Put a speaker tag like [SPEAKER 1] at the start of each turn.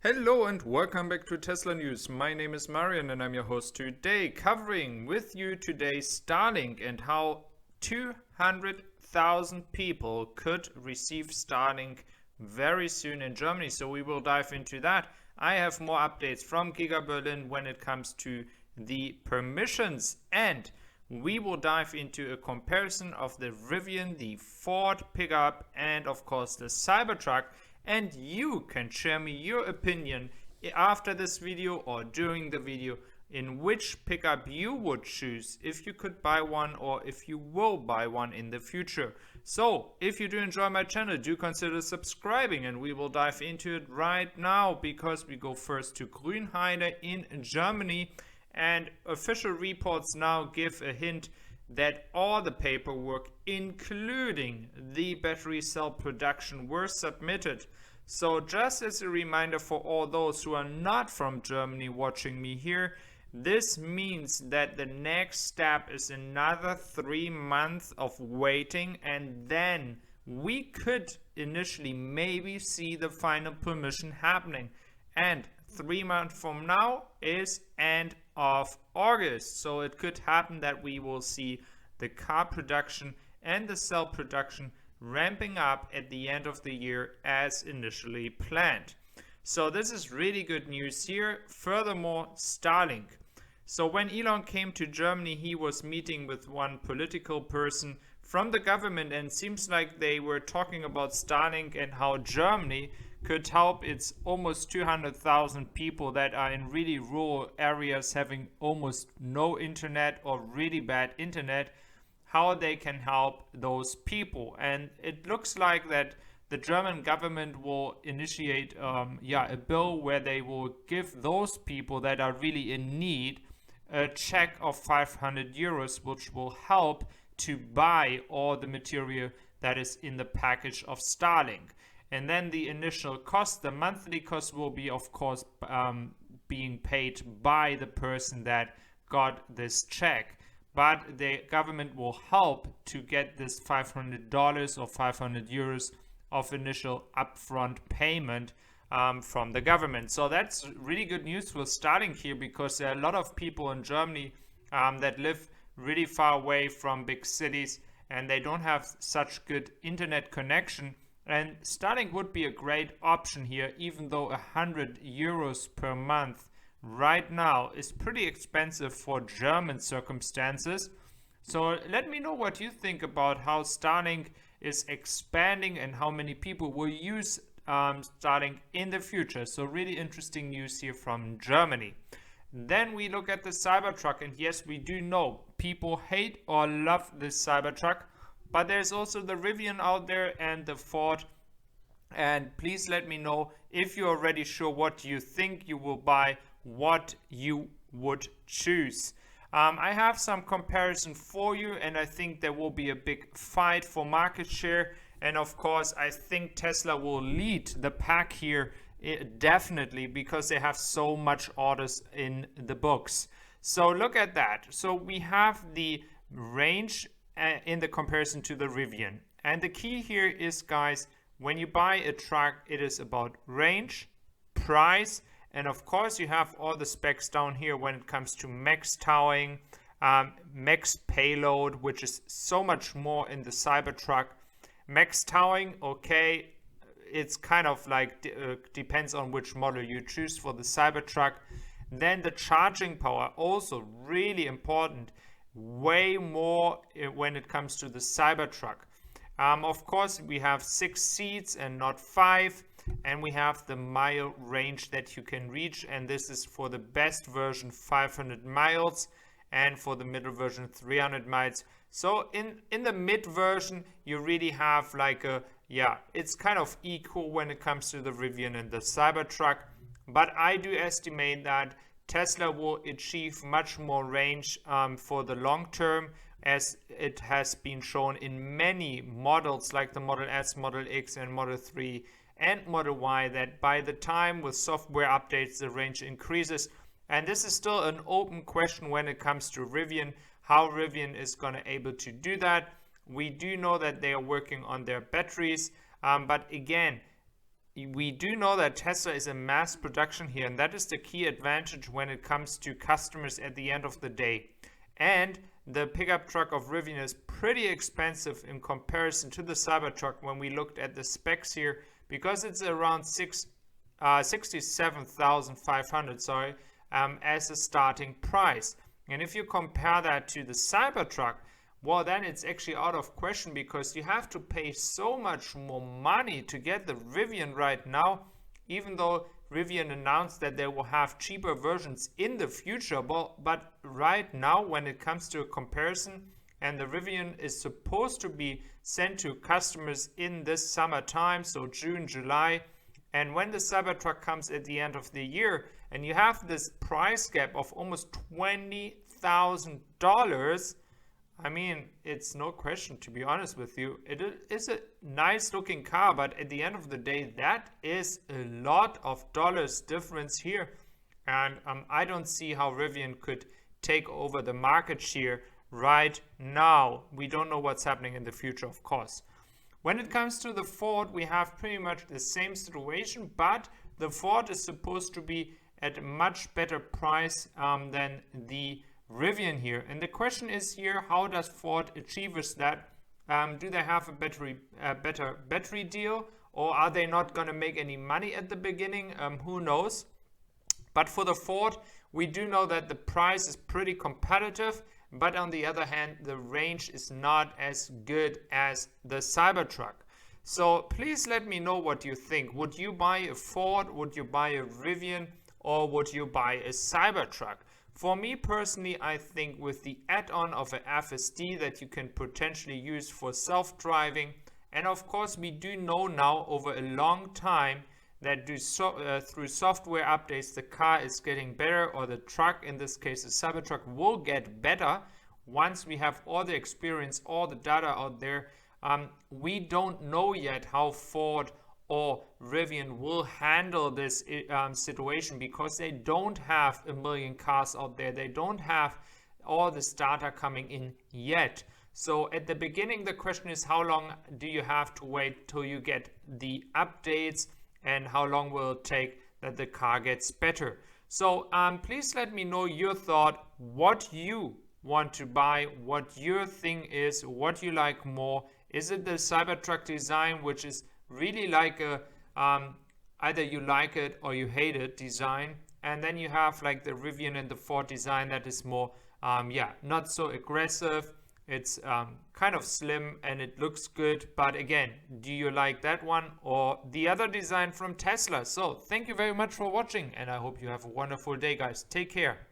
[SPEAKER 1] Hello and welcome back to Tesla News. My name is Marian and I'm your host today, covering with you today Starlink and how 200,000 people could receive Starlink very soon in Germany. So we will dive into that. I have more updates from Giga Berlin when it comes to the permissions, and we will dive into a comparison of the Rivian, the Ford pickup, and of course the Cybertruck. And you can share me your opinion after this video or during the video in which pickup you would choose if you could buy one or if you will buy one in the future. So if you do enjoy my channel, do consider subscribing, and we will dive into it right now because we go first to Grünheide in Germany, and official reports now give a hint that all the paperwork, including the battery cell production, were submitted. So just as a reminder for all those who are not from Germany watching me here, this means that the next step is another 3 months of waiting, and then we could initially maybe see the final permission happening. And 3 months from now is end of August, so it could happen that we will see the car production and the cell production ramping up at the end of the year as initially planned. So this is really good news here. Furthermore, Starlink. So when Elon came to Germany, he was meeting with one political person from the government, and seems like they were talking about Starlink and how Germany could help its almost 200,000 people that are in really rural areas having almost no internet or really bad internet, how they can help those people. And it looks like that the German government will initiate a bill where they will give those people that are really in need a check of 500 euros, which will help to buy all the material that is in the package of Starlink. And then the initial cost, the monthly cost, will be of course being paid by the person that got this check. But the government will help to get this $500 or 500 euros of initial upfront payment from the government. So that's really good news for Starlink here, because there are a lot of people in Germany that live really far away from big cities and they don't have such good internet connection. And Starlink would be a great option here, even though 100 euros per month right now is pretty expensive for German circumstances. So let me know what you think about how Starlink is expanding and how many people will use Starlink in the future. So really interesting news here from Germany. Then we look at the Cybertruck, and yes, we do know people hate or love this Cybertruck, but there's also the Rivian out there and the Ford. And please let me know if you're already sure what you think you will buy, what you would choose. I have some comparison for you, and I think there will be a big fight for market share. And of course, I think Tesla will lead the pack here, definitely, because they have so much orders in the books. So look at that. So we have the range in the comparison to the Rivian. And the key here is, guys, when you buy a truck, it is about range, price, and of course you have all the specs down here when it comes to max towing, max payload, which is so much more in the Cybertruck. Max towing, okay, it's kind of like depends on which model you choose for the Cybertruck. Then the charging power, also really important, way more when it comes to the Cybertruck. Of course, we have 6 seats and not 5, and we have the mile range that you can reach, and this is for the best version 500 miles, and for the middle version 300 miles. So in the mid version, you really have like it's kind of equal when it comes to the Rivian and the Cybertruck, but I do estimate that Tesla will achieve much more range for the long term, as it has been shown in many models like the Model S, Model X, and Model 3 and Model Y, that by the time with software updates the range increases. And this is still an open question when it comes to Rivian, how Rivian is going to able to do that. We do know that they are working on their batteries, but again, we do know that Tesla is a mass production here, and that is the key advantage when it comes to customers at the end of the day. And the pickup truck of Rivian is pretty expensive in comparison to the Cybertruck when we looked at the specs here, because it's around 67,500, sorry, as a starting price. And if you compare that to the Cybertruck, well, then it's actually out of question, because you have to pay so much more money to get the Rivian right now, even though Rivian announced that they will have cheaper versions in the future. But right now, when it comes to a comparison, and the Rivian is supposed to be sent to customers in this summertime, so June, July, and when the Cybertruck comes at the end of the year, and you have this price gap of almost $20,000, I mean, it's no question, to be honest with you. It is a nice looking car, but at the end of the day, that is a lot of dollars difference here. And I don't see how Rivian could take over the market share right now. We don't know what's happening in the future, of course. When it comes to the Ford, we have pretty much the same situation, but the Ford is supposed to be at a much better price than the Rivian here. And the question is here, how does Ford achieve that? Do they have a better battery deal, or are they not going to make any money at the beginning? Who knows? But for the Ford, we do know that the price is pretty competitive, but on the other hand, the range is not as good as the Cybertruck. So please let me know what you think. Would you buy a Ford? Would you buy a Rivian? Or would you buy a Cybertruck? For me personally, I think with the add-on of an FSD that you can potentially use for self-driving, and of course we do know now over a long time that through software updates the car is getting better, or the truck, in this case the Cybertruck, will get better once we have all the experience, all the data out there. We don't know yet how Ford or Rivian will handle this situation, because they don't have a million cars out there. They don't have all this data coming in yet. So at the beginning, the question is, how long do you have to wait till you get the updates, and how long will it take that the car gets better? So please let me know your thought, what you want to buy, what your thing is, what you like more. Is it the Cybertruck design, which is really like a either you like it or you hate it design, and then you have like the Rivian and the Ford design that is more not so aggressive. It's kind of slim and it looks good, but again, do you like that one or the other design from Tesla? So thank you very much for watching, and I hope you have a wonderful day, guys. Take care.